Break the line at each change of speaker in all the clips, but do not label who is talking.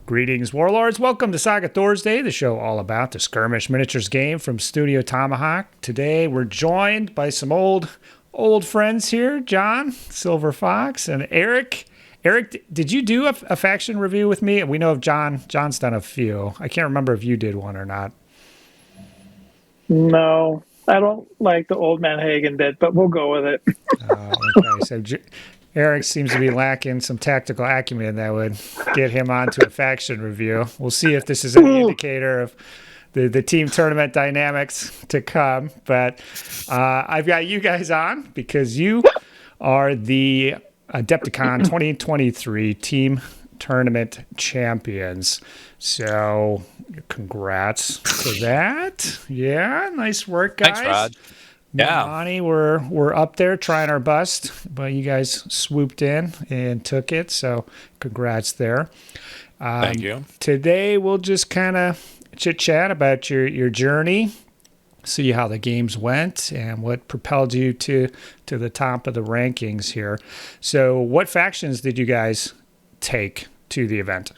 Greetings, Warlords. Welcome to Saga Thursday, the show all about the skirmish miniatures game from Studio Tomahawk. Today, we're joined by some old friends here, John, Silver Fox, and Eric. Eric, did you do a faction review with me? We know of John. John's done a few. I can't remember if you did one or not.
No, I don't like the old man Hagen bit, but we'll go with it.
Okay, so Eric seems to be lacking some tactical acumen that would get him onto a faction review. We'll see if this is an indicator of the team tournament dynamics to come. But I've got you guys on because you are the Adepticon 2023 team tournament champions. So congrats to that. Yeah, nice work, guys.
Thanks, Rod. Yeah,
Monty, we're up there trying our best, but you guys swooped in and took it, so congrats there.
Thank you.
Today we'll just kind of chit-chat about your journey, see how the games went, and what propelled you to the top of the rankings here. So what factions did you guys take to the event?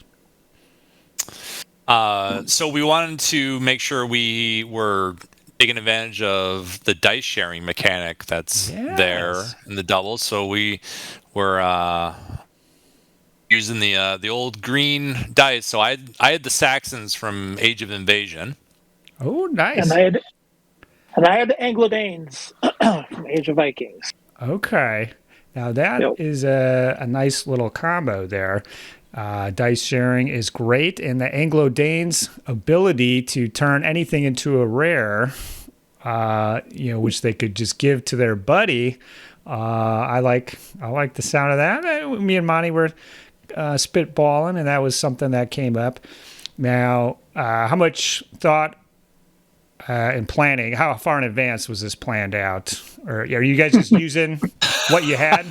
So we wanted to make sure we were taking advantage of the dice sharing mechanic that's there in the doubles. So we were using the old green dice. So I had the Saxons from Age of Invasion.
Oh, nice.
And I had the Anglo-Danes from Age of Vikings.
Okay. Now that is a nice little combo there. Dice sharing is great, and the Anglo-Danes' ability to turn anything into a rare, which they could just give to their buddy. I like the sound of that. Me and Monty were spitballing, and that was something that came up. Now, how much thought and planning? How far in advance was this planned out, or are you guys just using what you had?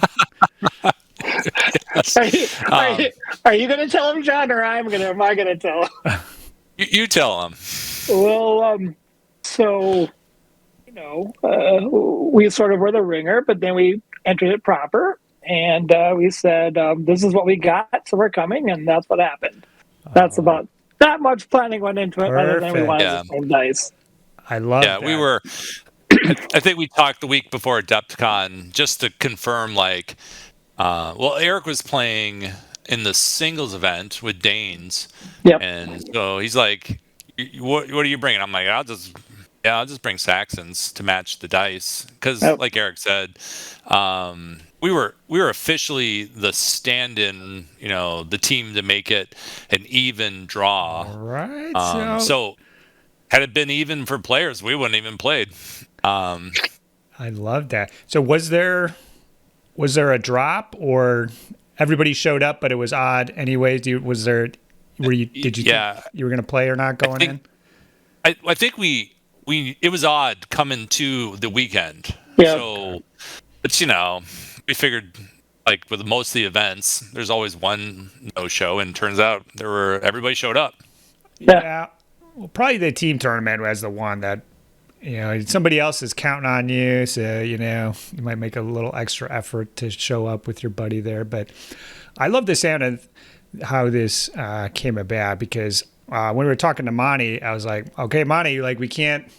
Are you going to tell him, John, or am I going to tell him?
You tell him.
Well, so, we sort of were the ringer, but then we entered it proper, and we said, this is what we got, so we're coming, and that's what happened. That's about that much planning went into it, other than we wanted the same dice.
I love that.
We were... I think we talked the week before Adepticon just to confirm, Eric was playing in the singles event with Danes, and so he's like, "What are you bringing?" I'm like, "I'll just bring Saxons to match the dice," because, like Eric said, we were officially the stand-in, the team to make it an even draw.
All right.
So had it been even for players, we wouldn't even played.
I love that. So was there a drop, or everybody showed up but it was odd anyways? Did you think you were going to play or not going in?
I think it was odd coming to the weekend.
Yeah.
So, but we figured, like with most of the events, there's always one no-show, and turns out everybody showed up.
Yeah. Well, probably the team tournament was the one that, somebody else is counting on you, so, you might make a little extra effort to show up with your buddy there. But I love the sound of how this came about, because when we were talking to Monty, I was like, okay, Monty, we can't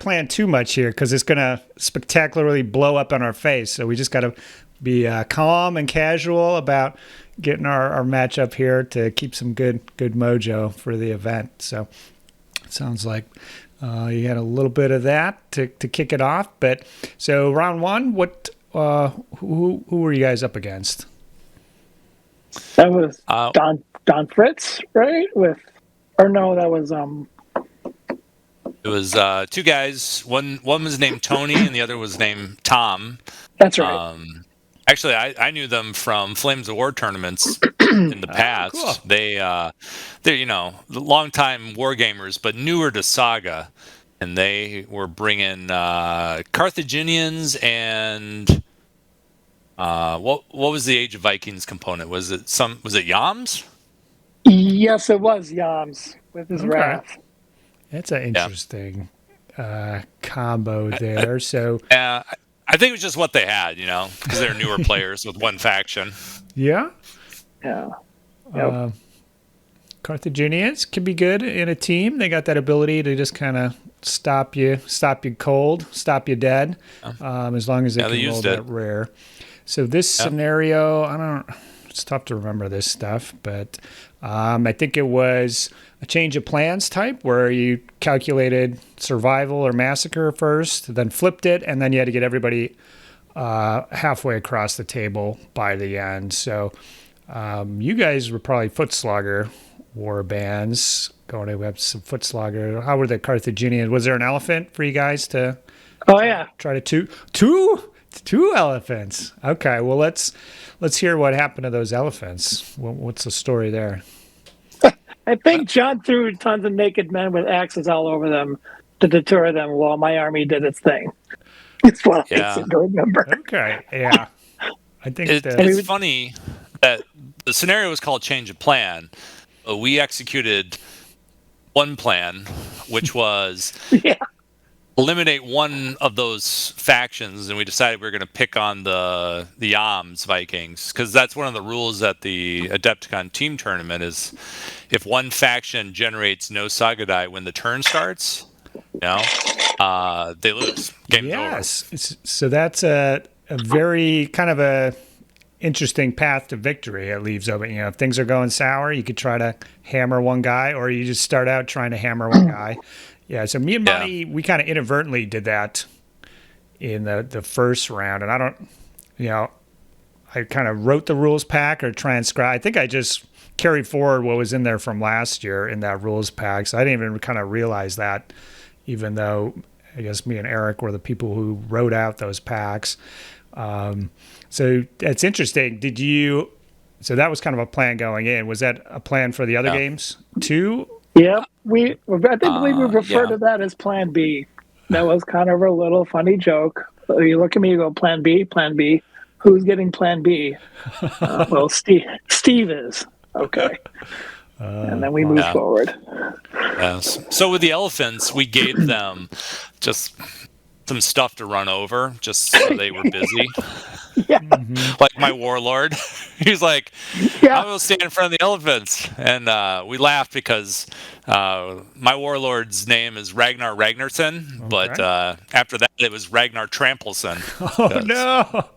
plan too much here because it's going to spectacularly blow up on our face. So we just got to be calm and casual about getting our matchup here to keep some good mojo for the event. So it sounds like you had a little bit of that to kick it off. But so round one, who were you guys up against?
That was Don Fritz, right? That was
It was two guys. One was named Tony, and the other was named Tom.
That's right.
Actually, I knew them from Flames of War tournaments in the past.
Cool.
They're longtime war gamers, but newer to Saga, and they were bringing Carthaginians and what was the Age of Vikings component? Was it Yams?
Yes, it was Yams with his wrath.
That's an interesting combo there. So
I think it was just what they had, because they're newer players with one faction.
Yeah.
Yeah. Yep.
Carthaginians can be good in a team. They got that ability to just kind of stop you cold, stop you dead, as long as they can roll that rare. So this scenario, it's tough to remember this stuff, but I think it was a change of plans type where you calculated survival or massacre first, then flipped it, and then you had to get everybody halfway across the table by the end. So you guys were probably Footslogger war bands going to have some Footslogger. How were the Carthaginians? Was there an elephant for you guys to try to two elephants? Okay, well let's hear what happened to those elephants. What's the story there?
I think John threw tons of naked men with axes all over them to deter them while my army did its thing. It's what I seem to remember.
Okay, yeah. I think
it's funny that the scenario was called Change of Plan. We executed one plan, which was eliminate one of those factions, and we decided we were going to pick on the Yams Vikings, because that's one of the rules at the Adepticon team tournament is if one faction generates no Saga die when the turn starts, they lose. Game's over.
So that's a very kind of a interesting path to victory. It leaves open. If things are going sour, you could try to hammer one guy, or you just start out trying to hammer one guy. Yeah, so me and Monty, we kind of inadvertently did that in the first round, and I kind of wrote the rules pack or transcribed. I think I just carried forward what was in there from last year in that rules pack, so I didn't even kind of realize that, even though I guess me and Eric were the people who wrote out those packs. So it's interesting. So that was kind of a plan going in. Was that a plan for the other games too?
Yeah, I think we refer to that as Plan B. That was kind of a little funny joke. You look at me, you go, Plan B, Plan B. Who's getting Plan B? Well, Steve is. Okay. And then we move forward.
Yes. So with the elephants, we gave them just some stuff to run over, just so they were busy. Like my warlord, he's like, I will stand in front of the elephants, and we laughed because my warlord's name is Ragnar Ragnarsson, but after that it was Ragnar Trampelson.
Oh no!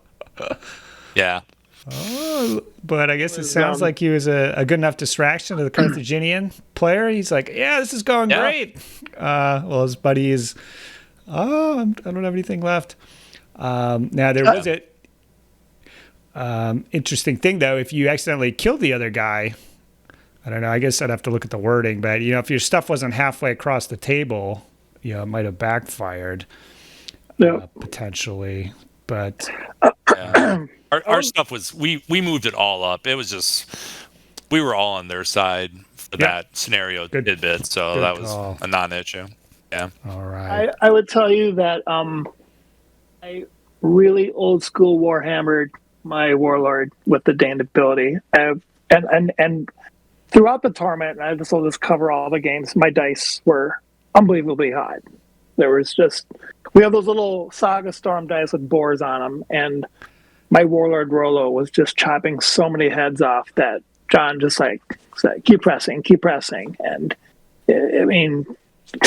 Yeah.
Oh, but I guess it sounds like he was a good enough distraction to the Carthaginian player. He's like, this is going great. Well, his buddy is, I don't have anything left. Now, there was an interesting thing, though. If you accidentally killed the other guy, I don't know, I guess I'd have to look at the wording, but, if your stuff wasn't halfway across the table, it might have backfired potentially. But
our stuff was, we moved it all up. It was just, we were all on their side for that scenario tidbit, so that was a non-issue. Yeah.
All right.
I would tell you that I really old school warhammered my warlord with the Dane ability, and throughout the tournament, I just will just cover all the games. My dice were unbelievably hot. There was we have those little Saga Storm dice with boars on them, and my warlord Rolo was just chopping so many heads off that John just said, keep pressing, and I mean,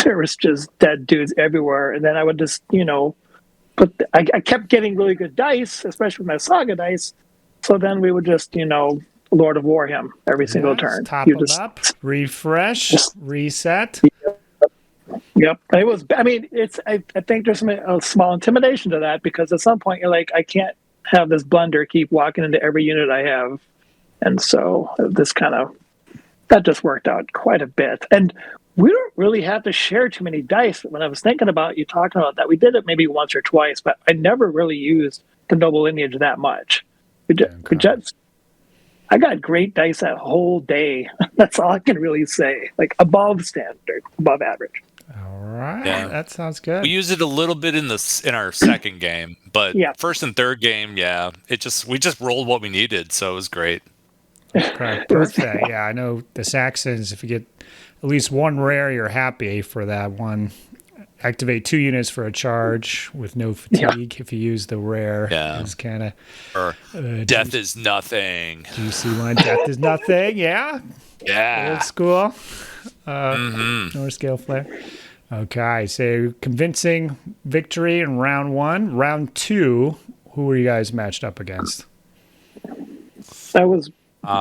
there was just dead dudes everywhere. And then I would just, I kept getting really good dice, especially with my Saga dice. So then we would just, Lord of War him every single turn.
Top them up, refresh, reset.
Yep. It was, I think there's a small intimidation to that, because at some point you're like, I can't have this blunder keep walking into every unit I have. And so that just worked out quite a bit. And we don't really have to share too many dice. When I was thinking about you talking about that, we did it maybe once or twice, but I never really used the noble lineage that much. I got great dice that whole day. That's all I can really say. Like above standard, above average.
All right. Yeah. That sounds good.
We used it a little bit in our second game, but first and third game, we just rolled what we needed, so it was great.
Okay, perfect. Yeah, I know the Saxons, if you get at least one rare, you're happy for that one activate 2 units for a charge with no fatigue if you use the rare.
Yeah.
It's kind of...
Or death is nothing.
Juicy one. Death is nothing. Yeah.
Yeah.
Old school. North scale flair. Okay, so convincing victory in round 1. Round 2, who were you guys matched up against?
That was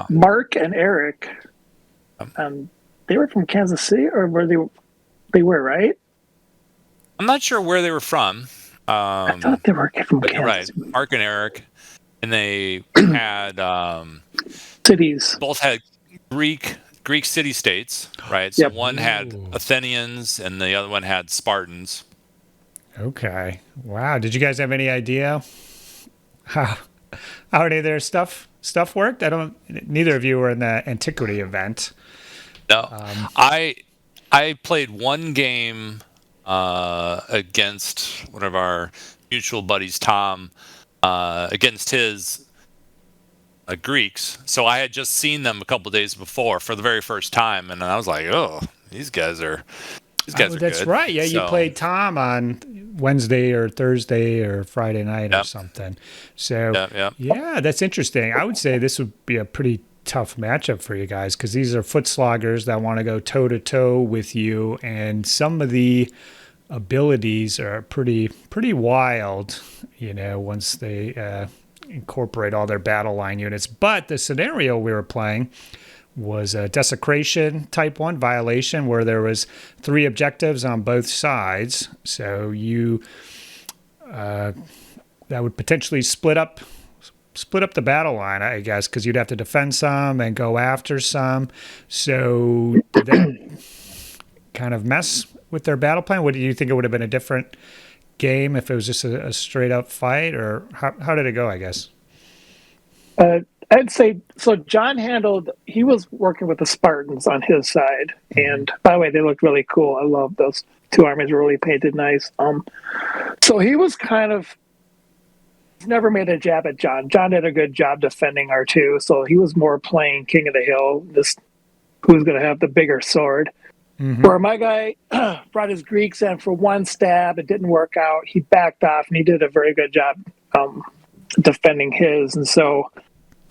Mark and Eric. They were from Kansas City, or were they were, right?
I'm not sure where they were from.
I thought they were from Kansas.
Right, Mark and Eric, and they had
cities.
Both had Greek city-states, right? So one had Athenians, and the other one had Spartans.
Okay. Wow. Did you guys have any idea how any of their stuff worked? Neither of you were in the antiquity event.
No. I played one game against one of our mutual buddies, Tom, against his Greeks. So I had just seen them a couple days before for the very first time, and I was like, "Oh, these guys are good."
That's right. Yeah, you played Tom on Wednesday or Thursday or Friday night or something. So yeah, that's interesting. I would say this would be a pretty tough matchup for you guys because these are foot sloggers that want to go toe to toe with you, and some of the abilities are pretty wild. Once they incorporate all their battle line units. But the scenario we were playing was a desecration type 1 violation where there was 3 objectives on both sides. So you that would potentially split up the battle line, I guess, because you'd have to defend some and go after some. So did that kind of mess with their battle plan? What do you think? It would have been a different game if it was just a straight up fight, or how did it go, I guess?
I'd say so. John he was working with the Spartans on his side, and by the way, they looked really cool. I love those 2 armies, were really painted nice. So he was never made a jab at John. John did a good job defending R2, so he was more playing King of the Hill, who's going to have the bigger sword. Where my guy brought his Greeks in for 1 stab, it didn't work out. He backed off, and he did a very good job defending his. And so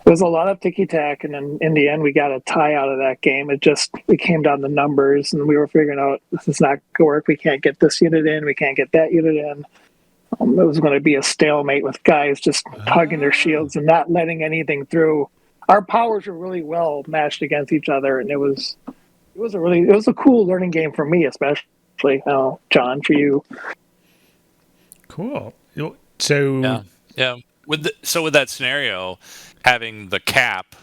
it was a lot of ticky-tack, and then in the end, we got a tie out of that game. It came down to numbers, and we were figuring out this is not going to work. We can't get this unit in. We can't get that unit in. It was going to be a stalemate with guys just hugging their shields and not letting anything through. Our powers were really well matched against each other, and it was a cool learning game for me, especially John, for you.
Cool. So
yeah. With that scenario, having the cap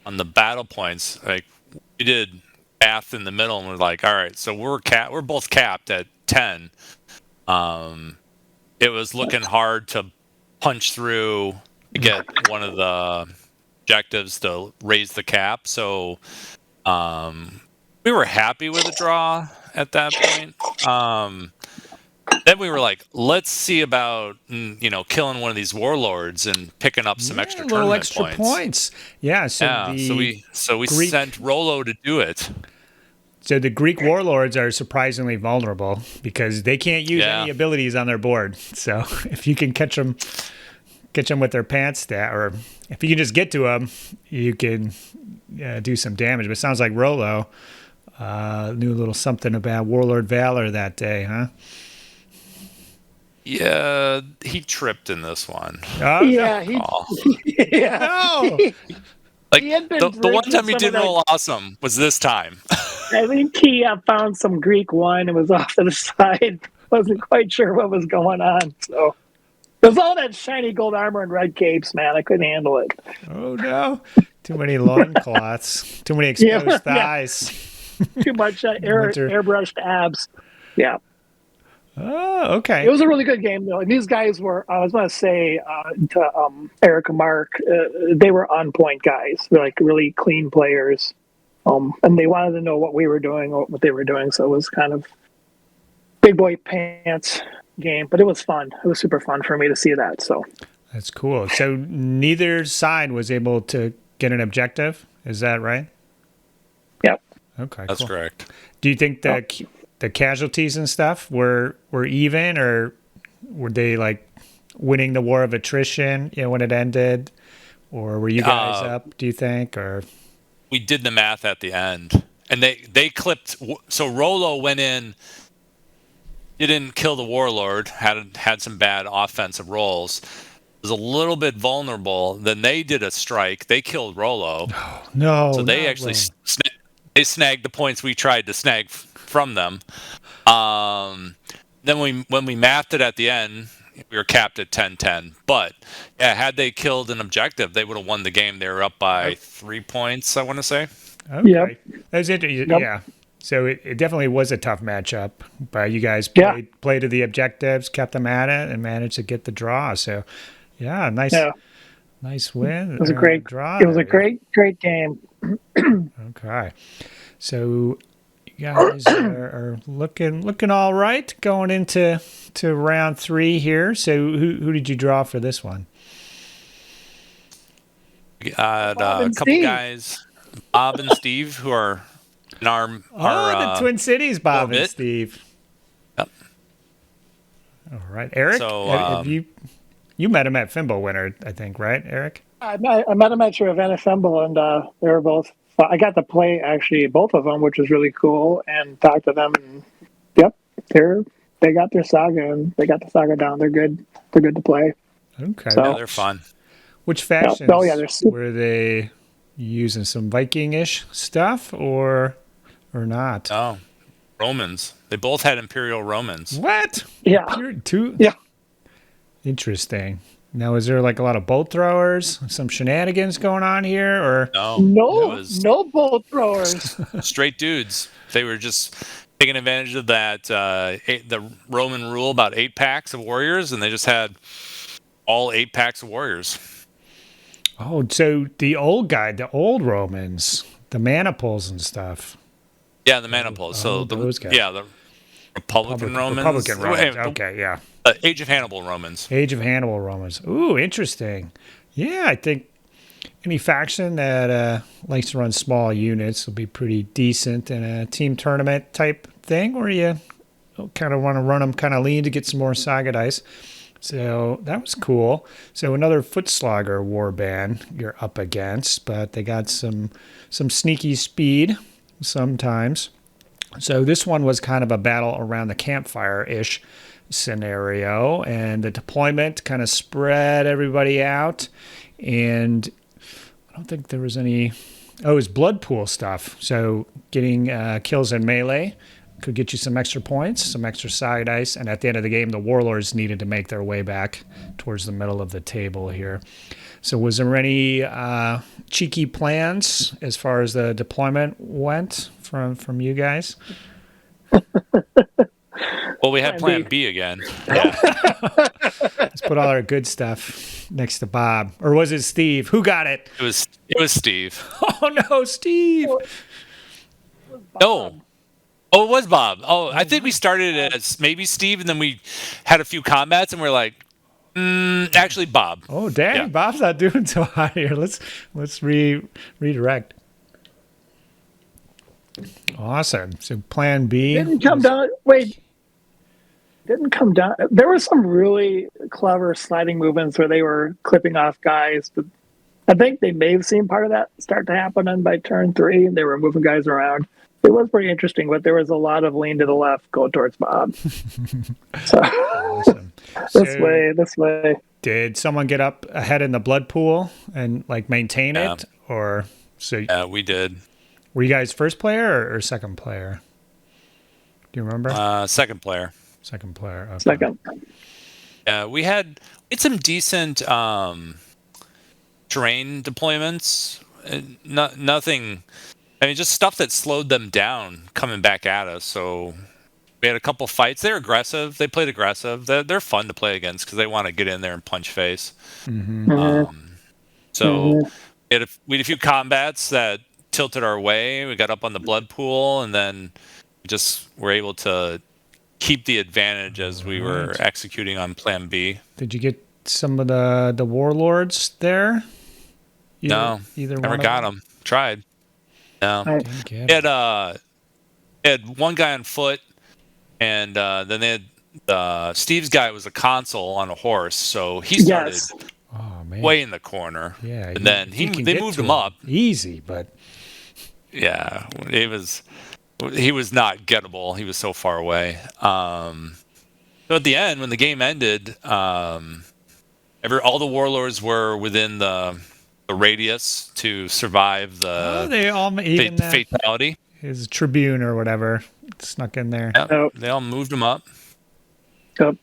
on the battle points, like we did math in the middle, and we're like, all right, so we're both capped at 10. It was looking hard to punch through to get one of the objectives to raise the cap. So we were happy with the draw at that point. Then we were like, let's see about killing one of these warlords and picking up some extra tournament points.
Yeah.
So we sent Rolo to do it.
So the Greek warlords are surprisingly vulnerable because they can't use any abilities on their board. So if you can catch them with their pants down, or if you can just get to them, you can do some damage. But it sounds like Rolo knew a little something about Warlord Valor that day, huh?
Yeah, he tripped in this one.
Oh,
yeah,
no.
Like the one time he did roll awesome was this time.
I think he found some Greek wine and was off to the side. Wasn't quite sure what was going on. So it was all that shiny gold armor and red capes, man. I couldn't handle it.
Oh no! Too many loincloths. Too many exposed thighs.
Too much airbrushed abs. Yeah.
Oh, okay.
It was a really good game, though. And these guys were, I was going to say to Eric and Mark, they were on-point guys. They're like really clean players. And they wanted to know what we were doing, what they were doing. So it was kind of big boy pants game. But it was fun. It was super fun for me to see that. So
that's cool. So neither side was able to get an objective. Is that right?
Yep.
Okay,
that's
cool.
correct.
Do you think that the casualties and stuff were even, or were they like winning the war of attrition, when it ended, or were you guys up, do you think? Or
we did the math at the end, and they clipped. So Rolo went in, didn't kill the warlord, had some bad offensive rolls, was a little bit vulnerable. Then they did a strike. They killed Rolo.
No.
So they actually they snagged the points we tried to snag from them. Then when we mathed it at the end, we were capped at 10-10. But yeah, had they killed an objective, they would have won the game. They were up by 3 points, I want to say.
Okay. Yep. That was interesting. Yep. Yeah. So it definitely was a tough matchup, but you guys played to the objectives, kept them at it, and managed to get the draw. So, nice win.
It was a great
draw.
It was a great game.
Okay, so you guys are looking all right going into round 3 here. So who did you draw for this one?
We got a couple guys, Bob and Steve, who are in our
the Twin Cities, Bob
orbit.
And Steve.
Yep.
All right, Eric.
So,
have you met him at Fimble Winter, I think, right, Eric?
I met him at your event at Fimble, and they were both. I got to play actually both of them, which was really cool, and talk to them. And they got their Saga, and they got the Saga down. They're good. They're good to play.
Okay,
so, they're fun.
Which factions were they using? Some Viking-ish stuff or not?
Oh, Romans. They both had Imperial Romans.
What?
Yeah.
Yeah. Interesting. Now, is there like a lot of bolt throwers, some shenanigans going on here, or
no bolt throwers?
Straight dudes. They were just taking advantage of that the Roman rule about 8 packs of warriors, and they just had all 8 packs of warriors.
Oh, so the old Romans, the maniples and stuff.
Yeah, the maniples. So
those guys.
Yeah, the Republican Romans.
Okay, yeah.
Age of Hannibal Romans.
Age of Hannibal Romans. Ooh, interesting. Yeah, I think any faction that likes to run small units will be pretty decent in a team tournament type thing, where you kind of want to run them kind of lean to get some more Saga dice. So that was cool. So another Footslogger warband you're up against, but they got some sneaky speed sometimes. So this one was kind of a battle around the campfire-ish scenario, and the deployment kind of spread everybody out, and I don't think there was any... Oh, it was blood pool stuff. So getting kills in melee could get you some extra points, some extra side dice, and at the end of the game, the warlords needed to make their way back towards the middle of the table here. So was there any cheeky plans as far as the deployment went from you guys?
Well, we had Plan B again. Yeah.
Let's put all our good stuff next to Bob. Or was it Steve? Who got it?
It was Steve.
Oh, no, Steve.
No. Oh, it was Bob. Oh, I think we started as maybe Steve, and then we had a few combats, and we're like, actually Bob.
Oh, dang, yeah. Bob's not doing so hot here. Let's redirect. Awesome. So Plan B
didn't come down. There were some really clever sliding movements where they were clipping off guys, but I think they may have seen part of that start to happen, and by turn 3, they were moving guys around. It was pretty interesting, but there was a lot of lean to the left, go towards Bob. So,
awesome.
This way.
Did someone get up ahead in the blood pool and like maintain it, or so?
Yeah, we did.
Were you guys first player or second player? Do you remember?
Second player.
Second player. Okay.
Second.
Yeah, we had some decent terrain deployments. Nothing. I mean, just stuff that slowed them down coming back at us. So we had a couple fights. They're aggressive. They played aggressive. They're fun to play against because they want to get in there and punch face. Mm-hmm. We had a few combats that tilted our way. We got up on the blood pool, and then just were able to keep the advantage as we were executing on Plan B.
Did you get some of the warlords there?
Never got them. Tried. No. Had one guy on foot. and then they had Steve's guy was a consul on a horse, so he started way in the corner.
Yeah,
and then they moved him up
easy, but
yeah, he was not gettable. He was so far away. So at the end, when the game ended, all the warlords were within the radius to survive the fatality.
His tribune or whatever snuck in there.
Yeah, they all moved him up.
Yep.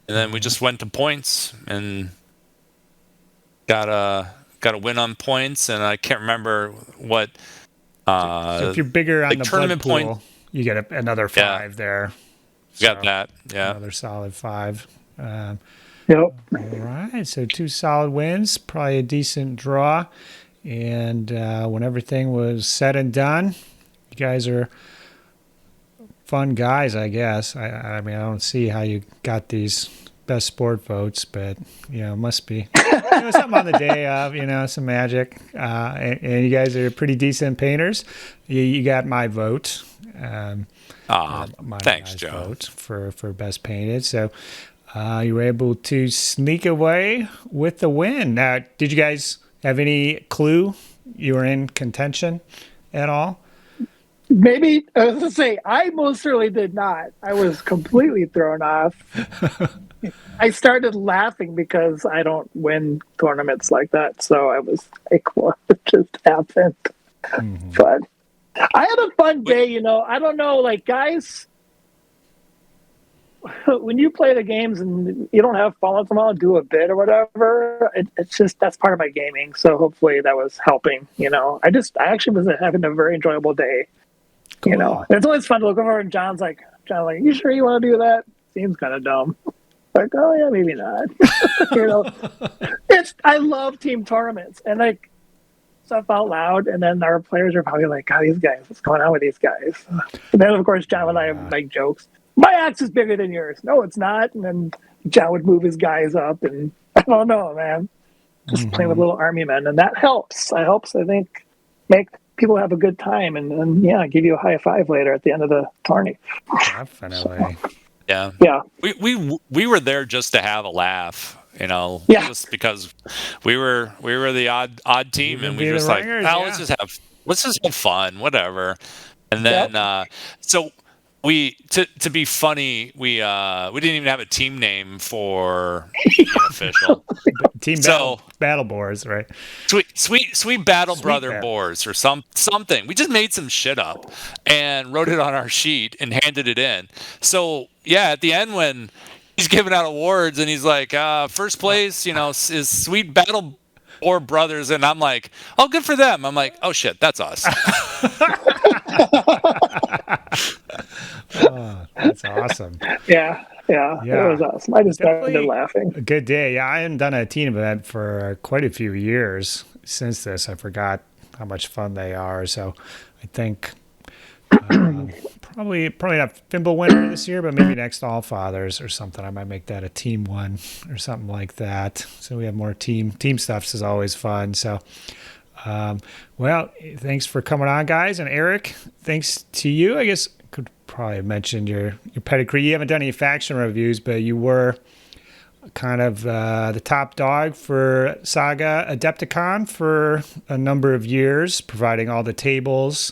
And then we just went to points and got a win on points, and I can't remember what.
So if you're bigger on the
tournament
blood pool,
point,
you get another 5 there.
So got that, yeah.
Another solid 5.
Yep.
All right, so 2 solid wins, probably a decent draw. And when everything was said and done, you guys are fun guys, I guess. I mean, I don't see how you got these best sport votes, but it must be something on the day of some magic, and you guys are pretty decent painters. You got my vote.
Thanks, Joe.
Vote for best painted. So you were able to sneak away with the win. Now, did you guys have any clue you were in contention at all?
Maybe, I was going to say, I most certainly did not. I was completely thrown off. I started laughing because I don't win tournaments like that. So I was like, what just happened? Mm-hmm. But I had a fun day, I don't know, like, guys, when you play the games and you don't have fun with them all, do a bit or whatever, it's just, that's part of my gaming. So hopefully that was helping, I actually was having a very enjoyable day. Cool. It's always fun to look over and John's like, you sure you want to do that? Seems kind of dumb. Like, oh yeah, maybe not. I love team tournaments and like stuff out loud, and then our players are probably like, "God, these guys, what's going on with these guys?" And then of course John and I make jokes. My axe is bigger than yours. No, it's not. And then John would move his guys up, and I don't know, man. Just playing with little army men, and that helps. It helps, I think, make people have a good time, and give you a high five later at the end of the tourney.
Definitely.
Yeah. We were there just to have a laugh, just because we were the odd team, and we were just like, let's just have fun, whatever. And then so we to be funny, we didn't even have a team name for official
team battle boars, right?
Sweet battle brother boars or something. We just made some shit up and wrote it on our sheet and handed it in. So at the end when he's giving out awards and he's like, first place, is Sweet Battle Boar Brothers, and I'm like, oh, good for them. I'm like, oh shit, that's us.
Oh, that's awesome.
Yeah, it was awesome. I just started laughing.
A good day. Yeah, I hadn't done a team event for quite a few years since this. I forgot how much fun they are. So I think probably not Fimble winner this year, but maybe next All Fathers or something. I might make that a team one or something like that. So we have more team stuff. Is always fun. So. Well, thanks for coming on, guys. And Eric, thanks to you. I guess I could probably have mentioned your pedigree. You haven't done any faction reviews, but you were kind of the top dog for Saga Adepticon for a number of years, providing all the tables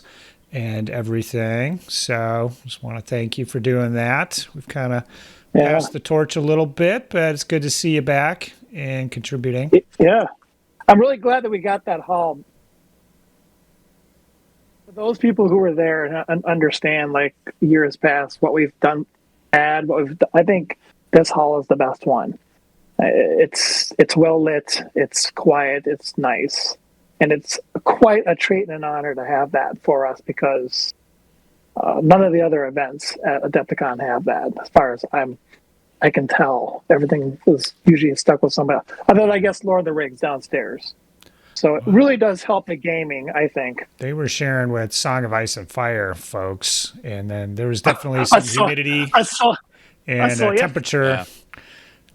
and everything. So just want to thank you for doing that. We've kind of passed the torch a little bit, but it's good to see you back and contributing.
Yeah. I'm really glad that we got that hall. For those people who were there and understand, like, years past, what we've done, I think this hall is the best one. It's well lit, it's quiet, it's nice, and it's quite a treat and an honor to have that for us because none of the other events at Adepticon have that, as far as I can tell. Everything was usually stuck with somebody else. Other than, I guess, Lord of the Rings downstairs. So it really does help the gaming, I think.
They were sharing with Song of Ice and Fire folks, and then there was definitely some humidity and temperature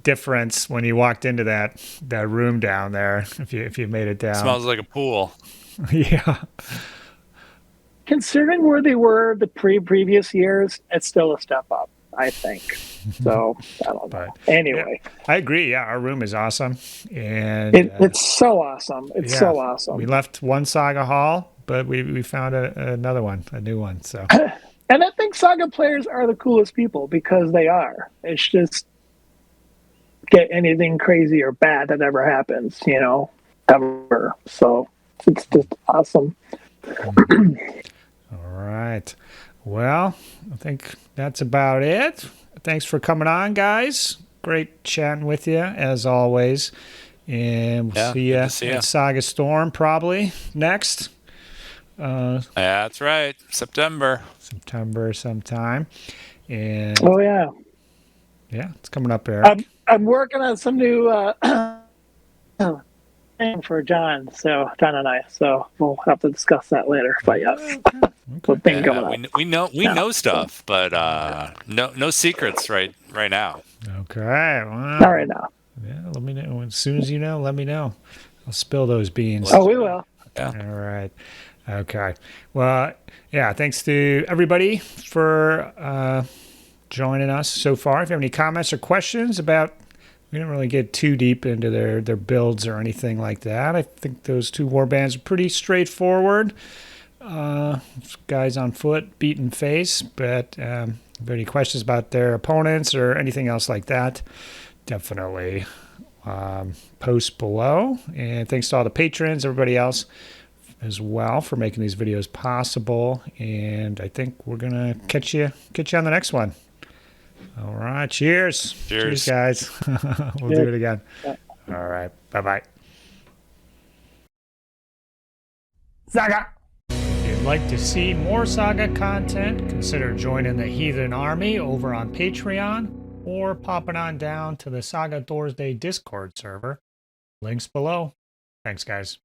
difference when you walked into that room down there, if you made it down.
Smells like a pool.
Yeah.
considering where they were the previous years, it's still a step up, I think. So I don't know. Anyway,
yeah, I agree. Yeah, our room is awesome, and
it's so awesome. It's so awesome.
We left one Saga Hall, but we found another one, a new one. So,
and I think Saga players are the coolest people because they are. It's just get anything crazy or bad that ever happens, you know, ever. So it's just awesome.
All right. Well, I think that's about it. Thanks for coming on, guys. Great chatting with you, as always. And we'll see you at Saga Storm probably next.
That's right. September
sometime. And
yeah,
it's coming up, Eric.
I'm working on some new thing for John and I. So we'll have to discuss that later. But yes, thing coming up.
We know stuff, but no secrets right now.
Okay. Well,
not right now.
Yeah, let me know as soon as you know. Let me know. I'll spill those beans.
Oh, we will.
Yeah.
All right. Okay. Well, yeah. Thanks to everybody for joining us so far. If you have any comments or questions about, we didn't really get too deep into their builds or anything like that. I think those two warbands are pretty straightforward. Guys on foot, beaten face. But if you have any questions about their opponents or anything else like that, definitely post below. And thanks to all the patrons, everybody else as well, for making these videos possible. And I think we're gonna catch you on the next one. All right, cheers guys. We'll do it again. All right, bye. Saga. If you'd like to see more Saga content, consider joining the Heathen Army over on Patreon, or popping on down to the Saga Thursday Discord server. Links below. Thanks, guys.